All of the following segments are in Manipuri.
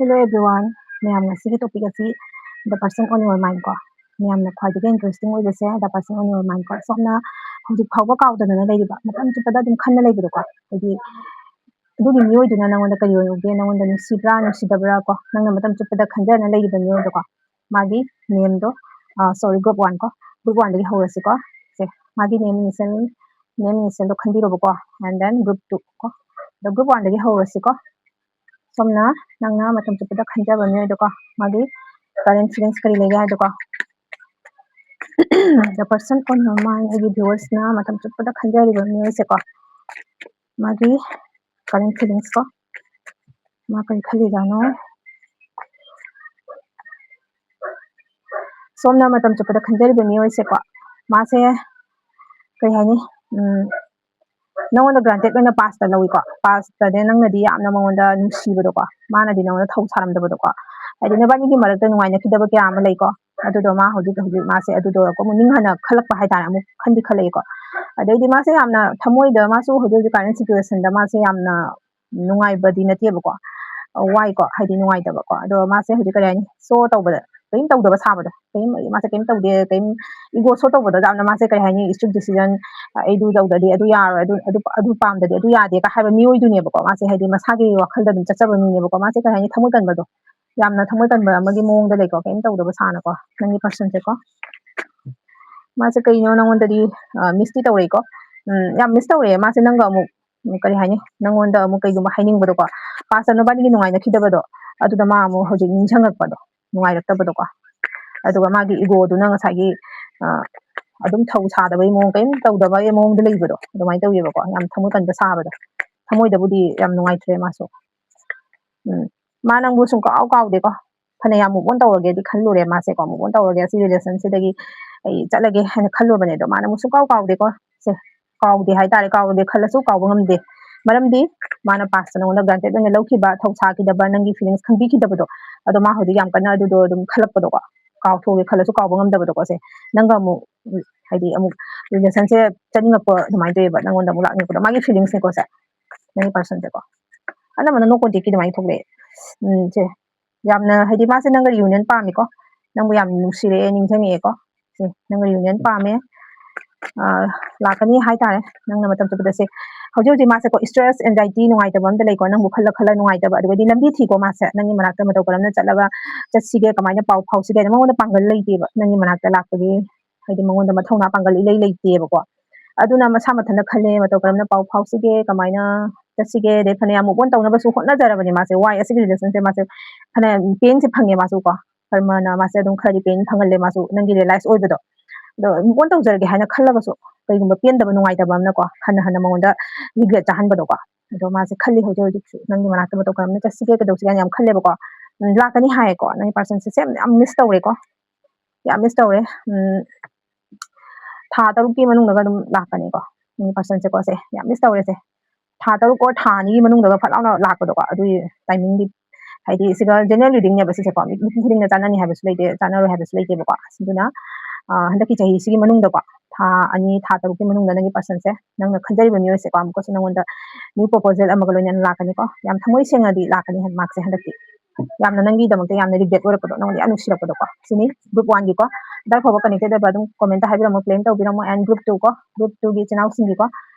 Hello everyone. ꯃꯌꯥꯝꯅ ꯁꯤꯒꯤ ꯇꯣꯄꯤꯛ ꯑꯁꯤ the person on your mind ꯀꯣ ꯃꯌꯥꯝꯅ ꯈ꯭ꯋꯥꯏꯗꯒꯤ interesting ꯑꯣꯏꯕꯁꯦ the person on your mind ꯀꯣ ꯁꯣꯝꯅ ꯍꯧꯖꯤꯛ ꯐꯥꯎꯕ ꯀꯥꯎꯗꯅ ꯂꯩꯔꯤꯕ ꯃꯇꯝ ꯆꯨꯞꯄꯗ ꯑꯗꯨꯝ ꯈꯟꯅ ꯂꯩꯕꯗꯣ ꯀꯣ ꯍꯥꯏꯗꯤ ꯑꯗꯨꯒꯤ ꯃꯤꯑꯣꯏꯗꯨꯅ ꯅꯪꯉꯣꯟꯗ ꯀꯔꯤ ꯑꯣꯏꯔꯨꯒꯦ ꯅꯪꯉꯣꯟꯗ ꯅꯨꯡꯁꯤꯕ꯭ꯔꯥ ꯅꯨꯡꯁꯤꯗꯕ꯭ꯔꯥ ꯀꯣ ꯅꯪꯅ ꯃꯇꯝ ꯆꯨꯞꯄꯗ ꯈꯟꯖꯅ ꯂꯩꯔꯤꯕ ꯃꯤꯑꯣꯏꯗꯣ ꯀꯣ ꯃꯥꯒꯤ ꯅꯦꯝꯗꯣ ꯁꯣꯔꯤ ꯒ꯭ꯔꯨꯞ 1 ꯀꯣ ꯒ꯭ꯔꯨꯞ 1 ꯗꯒꯤ ꯍꯧꯔꯁꯤꯀꯣ ꯁꯦ ꯃꯥꯒꯤ ꯅꯦꯝ ꯏꯅꯤꯁꯤꯌꯦꯜꯗꯣ ꯈꯟꯕꯤꯔꯣꯕꯀꯣ and then group 2 ꯀꯣ group 1 ꯗꯒꯤ ꯍꯧꯔꯁꯤꯀꯣ ꯁꯣꯝꯅ ꯅꯪꯅ ꯃꯇꯝ ꯆꯨꯞꯄꯗ ꯈꯟꯖꯕ ꯃꯤꯑꯣꯏꯗꯣꯀꯣ ꯃꯥꯒꯤ ꯀꯔꯦꯟ ꯐꯤꯂꯤꯡꯁ ꯀꯔꯤ ꯂꯩꯒꯦ ꯍꯥꯏꯗꯣꯀꯣ the person on your mind ꯑꯩꯒꯤ ꯚ꯭ꯌꯨꯋꯔꯁꯅ ꯃꯇꯝ ꯆꯨꯞꯄꯗ ꯈꯟꯖꯔꯤꯕ ꯃꯤꯑꯣꯏꯁꯦꯀꯣ ꯃꯥꯒꯤ ꯀꯔꯦꯟ ꯐꯤꯂꯤꯡꯁ ꯀꯣ ꯃꯥ ꯀꯔꯤ ꯈꯜꯂꯤꯖꯥꯠꯅꯣ ꯁꯣꯝꯅ ꯃꯇꯝ ꯆꯨꯞꯄꯗ ꯈꯟꯖꯔꯤꯕ ꯃꯤꯑꯣꯏꯁꯦꯀꯣ ꯃꯥꯁꯦ ꯀꯩ ꯍꯥꯏꯅꯤ ꯅꯪꯉꯣꯟꯗ ꯒ꯭ꯔꯥꯟꯇꯦꯠ ꯑꯣꯏꯅ ꯄꯥꯁꯇ ꯂꯧꯏꯀꯣ ꯄꯥꯁꯇꯗꯤ ꯅꯪꯅꯗꯤ ꯌꯥꯝꯅ ꯃꯉꯣꯟꯗ ꯅꯨꯡꯁꯤꯕꯗꯣꯀꯣ ꯃꯥꯅꯗꯤ ꯅꯪꯉꯣꯟꯗ ꯊꯧ ꯁꯥꯔꯝꯗꯕꯗꯣꯀꯣ ꯍꯥꯏꯗꯤ ꯅꯕꯥꯅꯤꯒꯤ ꯃꯔꯛꯇ ꯅꯨꯡꯉꯥꯏꯅꯈꯤꯗꯕ ꯀꯌా ꯑꯃ ꯂꯩꯀꯣ ꯑꯗꯨꯗꯣ ꯃꯥ ꯍꯧꯖꯤꯛ ꯃꯥꯁꯦ ꯑꯗꯨꯗꯣ ꯑꯃꯨꯛ ꯅꯤꯡꯍꯟꯅ ꯈꯜꯂꯛꯄ ꯍꯥꯏꯇꯥꯔꯦ ꯑꯃꯨꯛ ꯈꯜꯂꯛꯏꯀꯣ ꯑꯗꯩꯗꯤ ꯃꯥꯁꯦ ꯌꯥꯝꯅ ꯊꯃꯣꯏꯗ ꯃꯥꯁꯨ ꯍꯧꯖꯤꯛ ꯀꯥꯔꯦꯟ ꯁꯤꯆꯨꯋꯦꯁꯟꯗ ꯃꯥꯁꯦ ꯌꯥꯝꯅ ꯅꯨꯡꯉꯥꯏꯕꯗꯤ ꯅꯠꯇꯦꯕꯀꯣ ꯋꯥꯏꯀꯣ ꯍꯥꯏꯗꯤ ꯅꯨꯡꯉꯥꯏꯇꯕꯀꯣ ꯑꯗꯣ ꯃꯥꯁꯦ ꯍꯧꯖꯤꯛ ꯀꯔꯤ ꯍꯥꯏꯅꯤ ꯁꯣ ꯇꯧꯕꯗ ꯀꯔꯤꯝ ꯇꯧꯗꯕ ꯁꯥꯕꯗꯣ ꯃꯥꯁꯦ ꯀꯔꯤꯝ ꯇꯧꯗꯦ ꯀꯔꯤꯝ ꯏꯒꯣ ꯁꯣ ꯇꯧꯕꯗ ꯌꯥꯝꯅ ꯃꯥꯁꯦ ꯀꯔꯤ ꯍꯥꯏꯅꯤ ꯏꯁꯇ꯭ꯔꯤꯛ ꯗꯤꯁꯤꯖꯟ ꯑꯩꯗꯨ ꯇꯧꯗ꯭ꯔꯗꯤ ꯑꯗꯨ ꯌꯥꯔꯣꯏ ꯑꯗꯨ ꯄꯥꯝꯗ꯭ꯔꯗꯤ ꯑꯗꯨ ꯌꯥꯗꯦꯒ ꯍꯥꯏꯕ ꯃꯤꯑꯣꯏꯗꯨꯅꯦꯕꯀꯣ ꯃꯥꯁꯦ ꯍꯥꯏꯗꯤ ꯃꯁꯥꯒꯤ ꯋꯥꯈꯜꯗ ꯑꯗꯨꯝ ꯆꯠꯆꯕ ꯃꯤꯅꯦꯕꯀꯣ ꯃꯥꯁꯦ ꯀꯔꯤ ꯍꯥꯏꯅꯤ ꯊꯃꯣꯏ ꯀꯟꯕꯗꯣ ꯌꯥꯝꯅ ꯊꯃꯣꯏ ꯀꯟꯕ ꯑꯃꯒꯤ ꯃꯑꯣꯡꯗ ꯂꯩꯀꯣ ꯀꯔꯤꯝ ꯇꯧꯗꯕ ꯁꯥꯅꯀꯣ ꯅꯪꯒꯤ ꯄꯔꯁꯟꯁꯦꯀꯣ ꯃꯥꯁꯦ ꯀꯩꯅꯣ ꯅꯪꯉꯣꯟꯗꯗꯤ ꯃꯤꯁꯇꯤ ꯇꯧꯔꯛꯏꯀꯣ ꯌꯥꯝ ꯃꯤꯁ ꯇꯧꯔꯛꯑꯦ ꯃꯥꯁꯦ ꯅꯪꯒ ꯑꯃꯨꯛ ꯀꯔꯤ ꯍꯥꯏꯅꯤ ꯅꯪꯉꯣꯟꯗ ꯑꯃꯨꯛ ꯀꯩꯒꯨꯝꯕ ꯍꯥꯏꯅꯤꯡꯕꯗꯣꯀꯣ ꯄꯥꯁꯇ ꯅꯕꯥꯅꯤꯒꯤ ꯅꯨꯡꯉꯥꯏꯅꯈꯤꯗꯕꯗꯣ ꯑꯗꯨꯗ ꯃꯥ ꯑꯃꯨꯛ ꯍꯧꯖꯤꯛ ꯅꯤꯡꯁꯤꯡꯉꯛꯄꯗꯣ ꯅꯨꯡꯉꯥꯏꯔꯛꯇꯕꯗꯣꯀꯣ ꯑꯗꯨꯒ ꯃꯥꯒꯤ ꯏꯒꯣꯗꯨꯅ ꯉꯁꯥꯏꯒꯤ ꯑꯗꯨꯝ ꯊꯧ ꯁꯥꯗꯕꯒꯤ ꯃꯑꯣꯡ ꯀꯔꯤꯝ ꯇꯧꯗꯕꯒꯤ ꯃꯑꯣꯡꯗ ꯂꯩꯕꯗꯣ ꯑꯗꯨꯃꯥꯏꯅ ꯇꯧꯋꯦꯕꯀꯣ ꯌꯥꯝ ꯊꯃꯣꯏ ꯀꯟꯕ ꯁꯥꯕꯗꯣ ꯊꯃꯣꯏꯗꯕꯨꯗꯤ ꯌꯥꯝ ꯅꯨꯡꯉꯥꯏꯇ꯭ꯔꯦ ꯃꯥꯁꯨ ꯃꯥ ꯅꯪꯕꯨ ꯁꯨꯝ ꯀꯥꯎꯗꯦꯀꯣ ꯐꯅ ꯌꯥꯝ ꯃꯨꯛ ꯑꯣꯟ ꯇꯧꯔꯒꯦꯗꯤ ꯈꯜꯂꯨꯔꯦ ꯃꯥꯁꯦꯀꯣ ꯃꯨꯛ ꯑꯣꯟ ꯇꯧꯔꯒꯦ ꯑꯁꯤ ꯔꯤꯂꯦꯁꯟꯁꯤꯗꯒꯤ ꯑꯩ ꯆꯠꯂꯒꯦ ꯍꯥꯏꯅ ꯈꯜꯂꯨꯕꯅꯦ ꯑꯗꯣ ꯃꯥꯅ ꯑꯃꯨꯛ ꯁꯨꯡꯀꯥꯎ ꯀꯥꯎꯗꯦꯀꯣ ꯁꯦ ꯀꯥꯎꯗꯦ ꯍꯥꯏꯇꯥꯔꯦ ꯀꯥꯎꯗꯦ ꯈꯜꯂꯁꯨ ꯀꯥꯎꯕ ꯉꯝꯗꯦ ꯃꯔꯝꯗꯤ ꯃꯥꯅ ꯄꯥꯁꯇ ꯅꯉꯣꯟꯗ ꯒ꯭ꯔꯥꯟꯇꯦꯠ ꯑꯣꯏꯅ ꯂꯧꯈꯤꯕ ꯊꯧꯁꯥꯈꯤꯗꯕ ꯅꯪꯒꯤ ꯐꯤꯂꯤꯡꯁ ꯈꯪꯕꯤꯈꯤꯗꯕꯗꯣ ꯑꯗꯣ ꯃꯥ ꯍꯧꯖꯤꯛ ꯌꯥꯝ ꯀꯟꯅ ꯑꯗꯨꯗꯣ ꯑꯗꯨꯝ ꯈꯜꯂꯛꯄꯗꯣꯀꯣ ꯀꯥꯎꯊꯣꯛꯑꯒꯦ ꯈꯜꯂꯁꯨ ꯀꯥꯎꯕ ꯉꯝꯗꯕꯗꯣꯀꯣ ꯁꯦ ꯅꯪꯒ ꯑꯃꯨꯛ ꯍꯥꯏꯗꯤ ꯑꯃꯨꯛ ꯔꯤꯂꯦꯁꯟꯁꯦ ꯆꯠꯅꯤꯡꯉꯛꯄ ꯑꯗꯨꯃꯥꯏꯅ ꯇꯧꯋꯦꯕ ꯅꯪꯉꯣꯟꯗ ꯑꯃꯨꯛ ꯂꯥꯛꯅꯤꯡꯉꯛꯄꯗꯣ ꯃꯥꯒꯤ ꯐꯤꯂꯤꯡꯁꯅꯦꯀꯣ ꯁꯦ ꯅꯪꯒꯤ ꯄꯔꯁꯟꯁꯦꯀꯣ ꯑꯅꯝꯕꯅ ꯅꯣ ꯀꯣꯟꯇꯦꯛꯀꯤ ꯑꯗꯨꯃꯥꯏꯅ ꯊꯣꯛꯂꯛꯑꯦ ꯁꯦ ꯌꯥꯝꯅ ꯍꯥꯏꯗꯤ ꯃꯥꯁꯦ ꯅꯪꯒ ꯔꯤꯌꯨꯅꯤꯌꯟ ꯄꯥꯝꯃꯤꯀꯣ ꯅꯪꯕꯨ ꯌꯥꯝ ꯅꯨꯡꯁꯤꯔꯛꯑꯦ ꯅꯤꯡꯁꯤꯡꯉꯛꯑꯦꯀꯣ ꯁꯦ ꯅꯪꯒ ꯔꯤꯌꯨꯅꯤꯌꯟ ꯄꯥꯝꯃꯦ ꯂꯥꯛꯀꯅꯤ ꯍꯥꯏꯇꯥꯔꯦ ꯅꯪꯅ ꯃꯇꯝ ꯆꯨꯞꯄꯗ ꯁꯦ ꯍꯧꯖꯤꯛ ꯃꯥꯁꯦꯀꯣ ꯁ꯭ꯇ꯭ꯔꯦꯁ ꯑꯦꯟꯖꯥꯏꯇꯤ ꯅꯨꯡꯉꯥꯏꯇꯕ ꯑꯝꯇ ꯂꯩꯀꯣ ꯅꯪꯕꯨ ꯈꯜꯂ ꯅꯨꯡꯉꯥꯏꯇꯕ ꯑꯗꯨꯒꯗꯤ ꯂꯝꯕꯤ ꯊꯤꯀꯣ ꯃꯥꯁꯦ ꯅꯪꯒꯤ ꯃꯅꯥꯛꯇ ꯃꯇꯧ ꯀꯔꯝꯅ ꯆꯠꯁꯤꯒꯦ ꯀꯃꯥꯏꯅ ꯄꯥꯎ ꯐꯥꯎꯁꯤꯒꯦ ꯃꯉꯣꯟꯗ ꯄꯥꯡꯒꯜ ꯂꯩꯇꯦꯕ ꯅꯪꯒꯤ ꯃꯅꯥꯛꯇ ꯂꯥꯛꯄꯒꯤ ꯍꯥꯏꯗꯤ ꯃꯉꯣꯟꯗ ꯃꯊꯧꯅꯥ ꯄꯥꯡꯒꯜ ꯏꯂꯩ ꯂꯩꯇꯦꯕꯀꯣ ꯑꯗꯨꯅ ꯃꯁꯥ ꯃꯊꯟꯇ ꯈꯜꯂꯦ ꯃꯇꯧ ꯀꯔꯝꯅ ꯄꯥꯎ ꯐꯥꯎꯁꯤꯒꯦ ꯀꯃꯥꯏꯅ ꯆꯠꯁꯤꯒꯦ ꯑꯗꯩ ꯐꯅꯌꯥꯝ ꯃꯨꯛ ꯑꯣꯟ ꯇꯧꯅꯕꯁꯨ ꯍꯣꯠꯅꯖꯔꯕꯅꯦ ꯃꯥꯁꯦ ꯋꯥꯏ ꯑꯁꯤꯒꯤ ꯔꯤꯂꯦꯁꯟꯁꯦ ꯃꯥꯁꯦ ꯐꯅꯌꯥꯝ ꯄꯦꯟꯁꯦ ꯐꯪꯉꯦ ꯃꯥꯁꯨ ꯀꯣ ꯀꯔꯃꯅ ꯃꯥꯁꯦ ꯑꯗꯨꯝ ꯈꯔꯗꯤ ꯄꯦꯟ ꯐꯪꯍꯜꯂꯦ ꯃꯥꯁꯨ ꯅꯪꯒꯤ ꯔꯤꯌꯦꯂꯥꯏꯁ ꯑꯣꯏꯕꯗꯣ ꯑꯗꯣ ꯃꯨꯛ ꯑꯣꯟ ꯇꯧꯖꯔꯒꯦ ꯍꯥꯏꯅ ꯈꯜꯂꯒꯁꯨ ꯀꯩꯒꯨꯝꯕ ꯄꯦꯟꯗꯕ ꯅꯨꯡꯉꯥꯏꯇꯕ ꯑꯃꯅꯀꯣ ꯍꯟꯅ ꯃꯉꯣꯟꯗ ꯔꯤꯒ꯭ꯔꯦꯠ ꯆꯥꯍꯟꯕꯗꯣꯀꯣ ꯑꯗꯣ ꯃꯥꯁꯦ ꯈꯜꯂꯤ ꯍꯧꯖꯤꯛꯁꯨ ꯅꯪꯒꯤ ꯃꯅꯥꯛꯇ ꯃꯇꯧ ꯀꯔꯝꯅ ꯆꯠꯁꯤꯒꯦ ꯀꯩꯗꯧꯁꯤꯒꯦ ꯌꯥꯝ ꯈꯜꯂꯦꯕꯀꯣ ꯂꯥꯛꯀꯅꯤ ꯍꯥꯏꯌꯦꯀꯣ ꯅꯪꯒꯤ ꯄꯔꯁꯟꯁꯦ ꯌꯥꯝ ꯃꯤꯁ ꯇꯧꯔꯦꯀꯣ ꯌꯥꯝ ꯃꯤꯁ ꯇꯧꯔꯦ ꯊꯥ 6ꯀꯤ ꯃꯅꯨꯡꯗꯒ ꯑꯗꯨꯝ ꯂꯥꯛꯀꯅꯤꯀꯣ ꯅꯪꯒꯤ ꯄꯔꯁꯟꯁꯦꯀꯣ ꯁꯦ ꯌꯥꯝ ꯃꯤꯁ ꯇꯧꯔꯦꯁꯦ ꯊꯥ 6 ꯑꯣꯔ ꯊꯥ 2ꯒꯤ ꯃꯅꯨꯡꯗꯒ ꯐꯠ ꯂꯥꯎꯅ ꯂꯥꯛꯄꯗꯣꯀꯣ ꯑꯗꯨꯒꯤ ꯇꯥꯏꯃꯤꯡꯗꯤ ꯍꯥꯏꯗꯤ ꯁꯤꯒ ꯖꯦꯅꯔꯦꯜ ꯔꯤꯗꯤꯡꯅꯦꯕ ꯁꯤꯁꯦꯀꯣ ꯃꯤ ꯈꯨꯗꯤꯡꯅ ꯆꯥꯟꯅꯅꯤ ꯍꯥꯏꯕꯁꯨ ꯂꯩꯇꯦ ꯆꯥꯟꯅꯔꯣꯏ ꯍꯥꯏꯕꯁꯨ ꯂꯩꯇꯦꯕꯀꯣ ꯑꯗꯨꯅ ꯍꯟꯗꯛꯀꯤ ꯆꯍꯤꯁꯤꯒꯤ मनुंगदको था 2 था 3 की मनुंगदा नंगी पर्सन से नंग खंजरिबा मियो से काम को नंगोंदा न्यू प्रपोजल अमग लोइन लाकनी को याम थमोय सेंगदी लाकनी हन मार्क से हंदकी याम नंगी दमते याम रिग्रेट ओरपदो नंग याम नुसिरपदो को सिनी ग्रुप 1 गी को दा खबर कनेक्टेड बा दुम कमेंट हाइबिरमो क्लेम तौबिरमो एंड ग्रुप 2 को ग्रुप 2 गी चनाव सिंगी को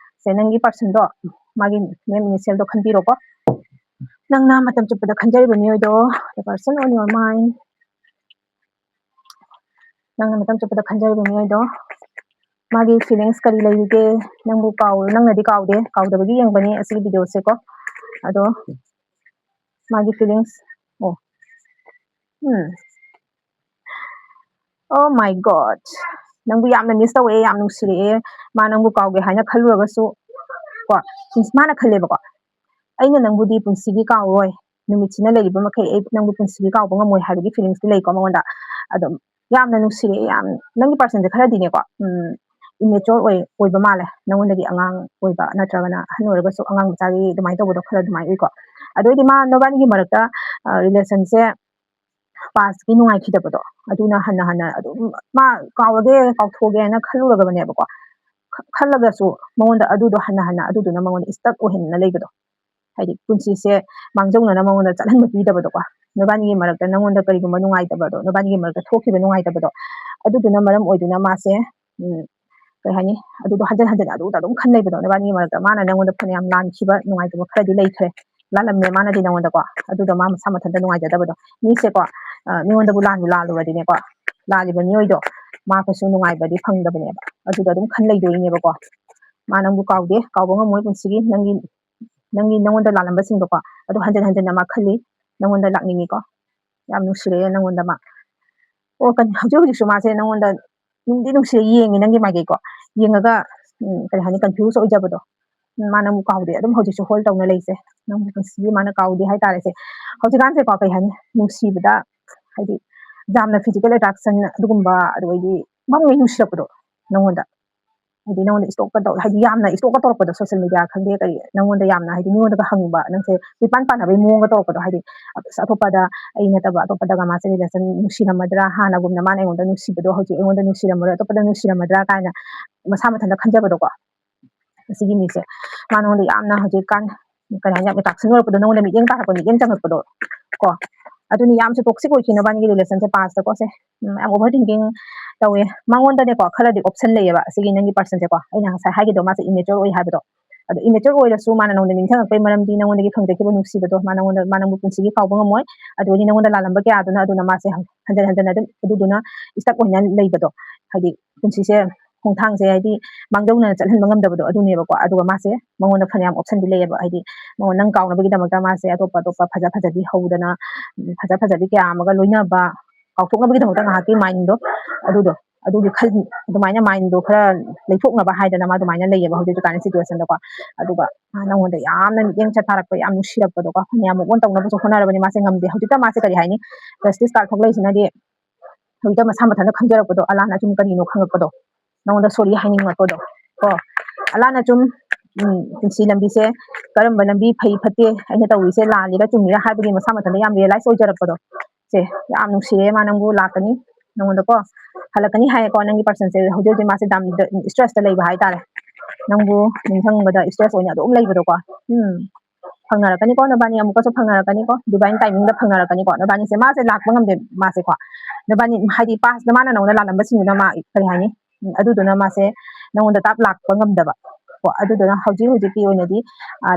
से नंगी पर्सन दो मागी नेम इनिशियल दो खंबिरो को नंग ना मतम चुपदा खंजरिबा मियो दो the person on your mind नंग मतम चुपदा खंजरिबा मियो दो मागी फीलिंग्स करी लेगे नंगु काउ नंगदी काउदे काउदबगी यंगबनी असि वीडियो से को अदो मागी फीलिंग्स ओ oh my god नंगु यामना मिस तवे याम नुसिरे मा नंगु काउगे हाइना खलुरगसु को सिंस माना खलेबको अइना नंगुदी पुंसिगी काउरोय नुमिचिना लेरिबा मखै ए नंगु पुंसिगी काउबा ngमोय हाबगी फीलिंग्स ति लेको मंगोंदा अदो यामना नुसिरे याम नंगी पर्सन जे खरा दिनेको इमेच्योर ओइबा माले नंगोंदगी अंगांग ओइबा नत्रगना हन ओरगसु अंगांग मचागी दुमाय तोबदो खरा दुमाय इको अदोइदि मा नोबानिगी मरकता रिलेशन से पास की नुंगाई खिदबदो अदुना हन अदुम मा कावगे कावथोगे ना खलुरगबनेबको खल्लगसु मंगोंदा अदुदो हन अदुदुना मंगोंदा स्टक ओहिनना लेबदो ꯍꯥꯏꯗꯤ ꯄꯨꯟꯁꯤꯁꯦ ꯃꯥꯡꯖꯧꯅꯅ ꯃꯉꯣꯟꯗ ꯆꯠꯍꯟꯕ ꯄꯤꯗꯕꯗꯣꯀꯣ ꯅꯣꯏꯕꯥꯅꯤꯒꯤ ꯃꯔꯛꯇ ꯅꯪꯉꯣꯟꯗ ꯀꯔꯤꯒꯨꯝꯕ ꯅꯨꯡꯉꯥꯏꯇꯕꯗꯣ ꯅꯣꯏꯕꯥꯅꯤꯒꯤ ꯃꯔꯛꯇ ꯊꯣꯛꯈꯤꯕ ꯅꯨꯡꯉꯥꯏꯇꯕꯗꯣ ꯑꯗꯨꯗꯨꯅ ꯃꯔꯝ ꯑꯣꯏꯗꯨꯅ ꯃꯥꯁꯦ ꯀꯩ ꯍꯥꯏꯅꯤ ꯑꯗꯨꯗꯣ ꯍꯟꯖꯤꯟ ꯍꯟꯖꯤꯟ ꯑꯗꯨꯗ ꯑꯗꯨꯝ ꯈꯟ ꯂꯩꯕꯗꯣ ꯅꯣꯏꯕꯥꯅꯤꯒꯤ ꯃꯔꯛꯇ ꯃꯥꯅ ꯅꯪꯉꯣꯟꯗ ꯐꯅꯌꯥꯝ ꯂꯥꯟꯈꯤꯕ ꯅꯨꯡꯉꯥꯏꯇꯕ ꯈꯔꯗꯤ ꯂꯩꯈ꯭ꯔꯦ ꯂꯥꯜꯂꯝꯃꯦ ꯃꯥꯅꯗꯤ ꯅꯪꯉꯣꯟꯗꯀꯣ ꯑꯗꯨꯗꯣ ꯃꯥ ꯃꯁꯥ ꯃꯊꯟꯇ ꯅꯨꯡꯉꯥꯏꯖꯗꯕꯗꯣ ꯃꯤꯁꯦꯀꯣ ꯃꯤꯉꯣꯟꯗꯕꯨ ꯂꯥꯟꯕꯨ ꯂꯥꯜꯂꯨꯔꯗꯤꯅꯦꯀꯣ ꯂꯥꯜꯂꯤꯕ ꯃꯤꯑꯣꯏꯗꯣ ꯃꯥ ꯀꯩꯁꯨ ꯅꯨꯡꯉꯥꯏꯕꯗꯤ ꯐꯪꯗꯕꯅꯦꯕ ꯑꯗꯨꯗ ꯑꯗꯨꯝ ꯈꯟ ꯂꯩꯗꯣꯏꯅꯦꯕꯀꯣ ꯃꯥ ꯅꯪꯕꯨ ꯀꯥꯎꯗꯦ ꯀꯥꯎꯕ ꯉꯝꯃꯣꯏ ꯄꯨꯟꯁꯤꯒꯤ ꯅꯪꯉꯣꯟꯗ ꯂꯥꯜꯂꯝꯕꯁꯤꯡꯗꯣꯀꯣ ꯑꯗꯨ ꯍꯟꯖꯤꯟ ꯍꯟꯖꯤꯟꯅ ꯃꯥ ꯈꯜꯂꯤ ꯅꯪꯉꯣꯟꯗ ꯂꯥꯛꯅꯤꯡꯉꯤꯀꯣ ꯌꯥꯝ ꯅꯨꯡꯁꯤꯔꯛꯑꯦ ꯅꯪꯉꯣꯟꯗ ꯃꯥ ꯑꯣ ꯍꯧꯖꯤꯛ ꯍꯧꯖꯤꯛꯁꯨ ꯃꯥꯁꯦ ꯅꯪꯉꯣꯟꯗ ꯅꯨꯡꯗꯤ ꯅꯨꯡꯁꯤꯔ ꯌꯦꯡꯉꯤ ꯅꯪꯒꯤ ꯃꯥꯏꯀꯩꯀꯣ ꯌꯦꯡꯉꯒ ꯀꯔꯤ ꯍꯥꯏꯅꯤ ꯀꯟꯐ꯭ꯌꯨꯁ ꯑꯣꯏꯖꯕꯗꯣ ꯃꯥ ꯅꯪꯕꯨ ꯀꯥꯎꯗꯦ ꯑꯗꯨꯝ ꯍꯧꯖꯤꯛꯁꯨ ꯍꯣꯜ ꯇꯧꯅ ꯂꯩꯁꯦ ꯅꯪꯕꯨ ꯄꯨꯟꯁꯤꯒꯤ ꯃꯥꯅ ꯀꯥꯎꯗꯦ ꯍꯥꯏꯇꯥꯔꯦꯁꯦ ꯍꯧꯖꯤꯛꯀꯥꯟꯁꯦꯀꯣ ꯀꯩ ꯍꯥꯏꯅꯤ ꯅꯨꯡꯁꯤꯕꯗ ꯍꯥꯏꯗꯤ ꯌꯥꯝꯅ ꯐꯤꯖꯤꯀꯦꯜ ꯑꯦꯇ꯭ꯔꯥꯛꯁꯟ ꯑꯗꯨꯒꯨꯝꯕ ꯑꯗꯨꯗꯩꯗꯤ ꯃꯪꯉꯩ ꯅꯨꯡꯁꯤꯔꯛꯄꯗꯣ ꯅꯪꯉꯣꯟꯗ ꯍꯥꯏꯗꯤ ꯅꯉꯣꯟꯗ ꯏꯁꯇꯣꯛꯀ ꯇꯧ ꯍꯥꯏꯗꯤ ꯌꯥꯝꯅ ꯏꯁꯇꯣꯛꯀ ꯇꯧꯔꯛꯄꯗꯣ ꯁꯣꯁꯤꯌꯦꯜ ꯃꯤꯗꯤꯌꯥ ꯈꯪꯗꯦ ꯀꯔꯤ ꯅꯪꯉꯣꯟꯗ ꯌꯥꯝꯅ ꯍꯥꯏꯗꯤ ꯃꯤꯉꯣꯟꯗꯒ ꯍꯪꯕ ꯅꯪꯁꯦ ꯃꯤꯄꯥꯟ ꯄꯥꯟꯅꯕꯒꯤ ꯃꯑꯣꯡꯒ ꯇꯧꯔꯛꯄꯗꯣ ꯍꯥꯏꯗꯤ ꯑꯇꯣꯞꯄꯗ ꯑꯩ ꯅꯠꯇꯕ ꯑꯇꯣꯞꯄꯗꯒ ꯃꯥꯁꯦ ꯔꯤꯂꯦꯁꯟ ꯅꯨꯡꯁꯤꯔꯝꯃꯗ꯭ꯔꯥ ꯍꯥꯟꯅꯒꯨꯝꯅ ꯃꯥꯅ ꯑꯩꯉꯣꯟꯗ ꯅꯨꯡꯁꯤꯕꯗꯣ ꯍꯧꯖꯤꯛ ꯑꯩꯉꯣꯟꯗ ꯅꯨꯡꯁꯤꯔꯝꯃꯔꯣꯏ ꯑꯇꯣꯞꯄꯗ ꯅꯨꯡꯁꯤꯔꯝꯃꯗ꯭ꯔꯥ ꯀꯥꯏꯅ ꯃꯁꯥ ꯃꯊꯟꯇ ꯈꯟꯖꯕꯗꯣꯀꯣ ꯑꯁꯤꯒꯤ ꯃꯤꯁꯦ ꯃꯥ ꯅꯉꯣꯟꯗ ꯌꯥꯝꯅ ꯍꯧꯖꯤꯛꯀꯥꯟ ꯀꯩ ꯍꯥꯏꯅꯤ ꯑꯦꯇ꯭ꯔꯥꯛꯁꯟ ꯑꯣꯏꯔꯛꯄꯗꯣ ꯅꯉꯣꯟꯗ ꯃꯤꯠꯌꯦꯡ ꯇꯥꯔꯛꯄ ꯃꯤꯠꯌꯦꯡ ꯆꯪꯉꯛꯄꯗꯣ ꯀꯣ ꯑꯗꯨꯅꯤ ꯌꯥꯝꯁꯨ ꯇꯣꯛꯁꯤꯛ ꯑꯣꯏꯈꯤ ꯅꯕꯥꯅꯤꯒꯤ ꯔꯤꯂꯦꯁꯟꯁꯦ ꯄꯥꯁꯇꯀꯣ ꯁꯦ ꯌꯥꯝ ꯑꯣꯚꯔ ꯊꯤꯡꯀꯤꯡ ꯇꯧꯋꯦ ꯃꯉꯣꯟꯗꯅꯦꯀꯣ ꯈꯔꯗꯤ ꯑꯣꯞꯁꯟ ꯂꯩꯌꯦꯕ ꯑꯁꯤꯒꯤ ꯅꯪꯒꯤ ꯄꯔꯁꯟꯁꯦꯀꯣ ꯑꯩꯅ ꯉꯁꯥꯏ ꯍꯥꯏꯈꯤꯗꯣ ꯃꯥꯁꯦ ꯏꯃꯦꯆꯣꯔ ꯑꯣꯏ ꯍꯥꯏꯕꯗꯣ ꯑꯗꯣ ꯏꯃꯦꯆꯣꯔ ꯑꯣꯏꯔꯁꯨ ꯃꯥꯅ ꯅꯉꯣꯟꯗ ꯅꯤꯡꯁꯤꯡꯉꯛꯄꯩ ꯃꯔꯝꯗꯤ ꯅꯉꯣꯟꯗꯒꯤ ꯐꯪꯖꯈꯤꯕ ꯅꯨꯡꯁꯤꯕꯗꯣ ꯃꯥ ꯅꯪꯕꯨ ꯄꯨꯟꯁꯤꯒꯤ ꯀꯥꯎꯕ ꯉꯝꯃꯣꯏ ꯑꯗꯨꯗꯤ ꯅꯉꯣꯟꯗ ꯂꯥꯜꯂꯝꯕ ꯀꯌꯥꯗꯨꯅ ꯑꯗꯨꯅ ꯃꯥꯁꯦ ꯍꯟꯖꯤꯟ ꯍꯟꯖꯤꯟ ꯑꯗꯨꯝ ꯑꯗꯨꯗꯨꯅ ꯏꯁꯇꯛ ꯑꯣꯏꯅ ꯂꯩꯕꯗꯣ ꯍꯥꯏꯗꯤ ꯄꯨꯟꯁꯤꯁꯦ ꯈꯣꯡꯊꯥꯡꯁꯦ ꯍꯥꯏꯗꯤ ꯃꯥꯡꯖꯧꯅꯅ ꯆꯠꯍꯟꯕ ꯉꯝꯗꯕꯗꯣ ꯑꯗꯨꯅꯦꯕꯀꯣ ꯑꯗꯨꯒ ꯃꯥꯁꯦ ꯃꯉꯣꯟꯗ ꯐꯅꯌꯥꯝ ꯑꯣꯞꯁꯟꯗꯤ ꯂꯩꯌꯦꯕ ꯍꯥꯏꯗꯤ ꯅꯪ ꯀꯥꯎꯅꯕꯒꯤꯗꯃꯛꯇ ꯃꯥꯁꯦ ꯑꯇꯣꯞꯄ ꯐꯖꯕꯤ ꯍꯧꯗꯅ ꯐꯖ ꯐꯖꯕꯤ ꯀꯌꯥ ꯑꯃꯒ ꯂꯣꯏꯅꯕ ꯀꯥꯎꯊꯣꯛꯅꯕꯒꯤꯗꯃꯛꯇ ꯉꯥꯏꯍꯥꯛꯀꯤ ꯃꯥꯏꯟꯗꯣ ꯑꯗꯨꯒꯤ ꯑꯗꯨꯃꯥꯏꯅ ꯃꯥꯏꯟꯗꯣ ꯈꯔ ꯂꯩꯊꯣꯛꯅꯕ ꯍꯥꯏꯗꯅ ꯃꯥ ꯑꯗꯨꯃꯥꯏꯅ ꯂꯩꯌꯦꯕ ꯍꯧꯖꯤꯛꯀꯥꯟꯒꯤ ꯁꯤꯆꯨꯋꯦꯁꯟꯗꯀꯣ ꯑꯗꯨꯒ ꯅꯪꯉꯣꯟꯗ ꯌꯥꯝꯅ ꯃꯤꯠꯌꯦꯡ ꯆꯠꯊꯥꯔꯛꯄ ꯌꯥꯝ ꯅꯨꯡꯁꯤꯔꯛꯄꯗꯣꯀꯣ ꯃꯌꯥꯝ ꯃꯨꯛ ꯑꯣꯟ ꯇꯧꯅꯕꯁꯨ ꯍꯣꯠꯅꯔꯕꯅꯤ ꯃꯥꯁꯦ ꯉꯝꯗꯦ ꯍꯧꯖꯤꯛꯇ ꯃꯥꯁꯦ ꯀꯔꯤ ꯍꯥꯏꯅꯤ ꯖꯁꯇꯤꯁ ꯀꯥꯔꯗ ꯊꯣꯛꯂꯛꯏꯁꯤꯅꯗꯤ ꯍꯧꯖꯤꯛꯇ ꯃꯁꯥ ꯃꯊꯟꯇ ꯈꯪꯖꯔꯛꯄꯗꯣ ꯑꯂꯥꯟ ꯑꯆꯨꯝ ꯀꯔꯤꯅꯣ ꯈꯪꯉꯛꯄꯗꯣ ꯅꯉꯣꯟꯗ ꯁꯣꯔꯤ ꯍꯥꯏꯅꯤꯡꯉꯛꯄꯗꯣ ꯀꯣ ꯑꯂꯥꯟ ꯑꯆꯨꯝ ꯄꯨꯟꯁꯤ ꯂꯝꯕꯤꯁꯦ ꯀꯔꯝꯕ ꯂꯝꯕꯤ ꯐꯩ ꯐꯠꯇꯦ ꯑꯩꯅ ꯇꯧꯔꯤꯁꯦ ꯂꯥꯜꯂꯤꯔ ꯆꯨꯝꯃꯤꯔꯥ ꯍꯥꯏꯕꯒꯤ ꯃꯁꯥ ꯃꯊꯟꯇ ꯌꯥꯝ ꯔꯤꯌꯦꯂꯥꯏꯁ ꯑꯣꯏꯖꯔꯛꯄꯗꯣ ꯁꯦ ꯌꯥꯝ ꯅꯨꯡꯁꯤꯔꯦ ꯃꯥ ꯅꯪꯕꯨ ꯂꯥꯛꯀꯅꯤ ꯅꯪꯉꯣꯟꯗꯀꯣ ꯍꯜꯂꯛꯀꯅꯤ ꯍꯥꯏꯌꯦꯀꯣ ꯅꯪꯒꯤ ꯄꯔꯁꯟꯁꯦ ꯍꯧꯖꯤꯛ ꯍꯧꯖꯤꯛ ꯃꯥꯁꯦ ꯏꯁꯇ꯭ꯔꯦꯁꯇ ꯂꯩꯕ ꯍꯥꯏꯇꯥꯔꯦ ꯅꯪꯕꯨ ꯅꯤꯡꯁꯤꯡꯕꯗ ꯏꯁꯇ꯭ꯔꯦꯁ ꯑꯣꯏꯅ ꯑꯗꯨꯝ ꯂꯩꯕꯗꯣꯀꯣ ꯐꯪꯅꯔꯛꯀꯅꯤꯀꯣ ꯅꯕꯥꯅꯤ ꯑꯃꯨꯛꯀꯁꯨ ꯐꯪꯅꯔꯛꯀꯅꯤꯀꯣ ꯗꯤꯚꯥꯏꯟ ꯇꯥꯏꯃꯤꯡꯗ ꯐꯪꯅꯔꯛꯀꯅꯤꯀꯣ ꯅꯕꯥꯅꯤꯁꯦ ꯃꯥꯁꯦ ꯂꯥꯛꯄ ꯉꯝꯗꯦ ꯃꯥꯁꯦꯀꯣ ꯅꯕꯥꯅꯤ ꯍꯥꯏꯗꯤ ꯄꯥꯁꯇ ꯃꯥꯅ ꯅꯉꯣꯟꯗ ꯂꯥꯜꯂꯝꯕꯁꯤꯡꯗꯨꯅ ꯃꯥ ꯀꯔꯤ ꯍꯥꯏꯅꯤ ꯑꯗꯨꯗꯨꯅ ꯃꯥꯁꯦ ꯅꯉꯣꯟꯗ ꯂꯥꯛꯄ ꯉꯝꯗꯕ ꯀꯣ ꯑꯗꯨꯗꯨꯅ ꯍꯧꯖꯤꯛꯀꯤ ꯑꯣꯏꯅꯗꯤ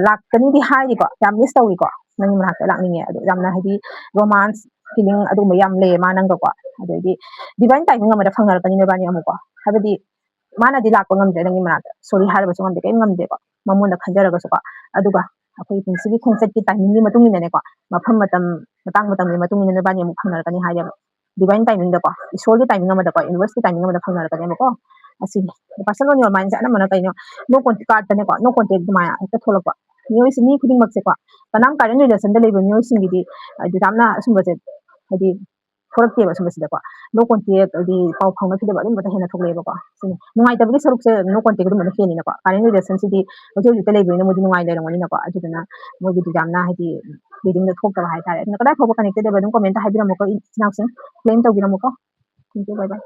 ꯂꯥꯛꯀꯅꯤꯗꯤ ꯍꯥꯏꯔꯤꯀꯣ ꯌꯥꯝ ꯃꯤꯁ ꯇꯧꯏꯀꯣ ꯅꯪꯒꯤ ꯃꯅꯥꯛꯇ ꯂꯥꯛꯅꯤꯡꯉꯦ ꯑꯗꯣ ꯌꯥꯝꯅ ꯍꯥꯏꯗꯤ ꯔꯣꯃꯥꯟꯁ ꯐꯤꯂꯤꯡ ꯑꯗꯨꯒꯨꯝꯕ ꯌꯥꯝ ꯂꯩꯌꯦ ꯃꯥ ꯅꯪꯒꯀꯣ ꯑꯗꯩꯗꯤ ꯗꯤꯚꯥꯏꯟ ꯇꯥꯏꯃꯤꯡ ꯑꯃꯗ ꯐꯪꯅꯔꯛꯀꯅꯤ ꯅꯕꯥꯅꯤ ꯑꯃꯨꯛꯀꯣ ꯍꯥꯏꯕꯗꯤ ꯃꯥꯅꯗꯤ ꯂꯥꯛꯄ ꯉꯝꯗ꯭ꯔꯦ ꯅꯪꯒꯤ ꯃꯅꯥꯛꯇ ꯁꯣꯔꯤ ꯍꯥꯏꯔꯕꯁꯨ ꯉꯝꯗꯦ ꯀꯔꯤꯝ ꯉꯝꯗꯦꯀꯣ ꯃꯉꯣꯟꯗ ꯈꯟꯖꯔꯒꯁꯨꯀꯣ ꯑꯗꯨꯒ ꯑꯩꯈꯣꯏꯒꯤ ꯄꯨꯟꯁꯤꯒꯤ ꯈꯣꯡꯆꯠꯀꯤ ꯇꯥꯏꯃꯤꯡꯒꯤ ꯃꯇꯨꯡ ꯏꯟꯅꯅꯦꯀꯣ ꯃꯇꯝ ꯃꯇꯝꯒꯤ ꯃꯇꯨꯡ ꯏꯟꯅ ꯅꯕꯥꯅꯤ ꯑꯃꯨꯛ ꯐꯪꯅꯔꯛꯀꯅꯤ ꯍꯥꯏꯌꯦꯕ ꯗꯤꯚꯥꯏꯟ ꯇꯥꯏꯃꯤꯡꯗꯀꯣ ꯏꯁꯣꯔꯒꯤ ꯇꯥꯏꯃꯤꯡ ꯑꯃꯗꯀꯣ ꯌꯨꯅꯤꯚꯔꯁꯀꯤ ꯇꯥꯏꯃꯤꯡ ꯑꯃꯗ ꯐꯪꯅꯔꯛꯀꯅꯦꯕꯀꯣ ꯑꯁꯤꯅꯤ ꯄꯥꯔꯁꯟ ꯑꯣꯟ ꯌꯣꯔ ꯃꯥꯏꯟꯁꯦ ꯑꯅꯝꯕꯅ ꯀꯩꯅꯣ ꯅꯣ ꯀꯣꯟꯇꯦꯛ ꯀꯥꯔꯠꯇꯅꯦꯀꯣ ꯅꯣ ꯀꯣꯟꯇꯦꯛ ꯑꯗꯨꯃꯥꯏꯅ ꯍꯦꯛꯇ ꯊꯣꯛꯂꯛꯄ ꯃꯤ ꯈꯨꯗꯤꯡꯃꯛꯁꯦꯀꯣ ꯀꯅꯥꯝ ꯀꯥꯔꯦꯟ ꯔꯤꯂꯦꯁꯟꯗ ꯂꯩꯕ ꯃꯤꯑꯣꯏꯁꯤꯡꯒꯤꯗꯤ ꯍꯥꯏꯗꯤ ꯌꯥꯝꯅ ꯑꯁꯨꯝꯕꯁꯦ ꯍꯥꯏꯗꯤ ꯊꯣꯛꯂꯛꯇꯦꯕ ꯁꯨꯝꯕꯁꯤꯗꯀꯣ ꯅꯣ ꯀꯣꯟꯇꯦꯛ ꯍꯥꯏꯗꯤ ꯄꯥꯎ ꯐꯥꯎꯅꯈꯤꯗꯕ ꯑꯗꯨꯝꯕꯗ ꯍꯦꯟꯅ ꯊꯣꯛꯂꯛꯑꯦꯕꯀꯣ ꯁꯤꯅꯤ ꯅꯨꯡꯉꯥꯏꯇꯕꯒꯤ ꯁꯔꯨꯛꯁꯦ ꯅꯣ ꯀꯣꯟꯇꯦꯛ ꯑꯗꯨꯝꯕꯅ ꯍꯦꯜꯂꯤꯅꯀꯣ ꯀꯥꯔꯦꯟ ꯔꯤꯂꯦꯁꯟꯁꯤꯗꯤ ꯍꯧꯖꯤꯛ ꯍꯧꯖꯤꯛꯇ ꯂꯩꯕꯅꯤꯅ ꯃꯣꯏꯗꯤ ꯅꯨꯡꯉꯥꯏ ꯂꯩꯔꯝꯒꯅꯤꯅꯀꯣ ꯑꯗꯨꯗꯨꯅ ꯃꯣꯏꯒꯤꯗꯤ ꯌꯥꯝꯅ ꯍꯥꯏꯗꯤ ꯔꯤꯗꯤꯡꯗ ꯊꯣꯛꯇꯕ ꯍꯥꯏꯇꯥꯔꯦ ꯑꯗꯨꯅ ꯀꯗꯥꯏ ꯐꯥꯎꯕ ꯀꯅꯦꯛꯇꯦꯠ ꯑꯣꯏꯕ ꯑꯗꯨꯝ ꯀꯣꯃꯦꯟꯇ ꯍꯥꯏꯕꯤꯔꯝꯃꯨꯀꯣ ꯏꯆꯤꯜ ꯏꯅꯥꯎꯁꯤꯡ ꯀ꯭ꯂꯦꯝ ꯇꯧꯕꯤꯔꯝꯃꯨꯀꯣ ꯊꯦꯡꯛ ꯌꯨ ꯕꯥꯏ ꯕꯥꯏ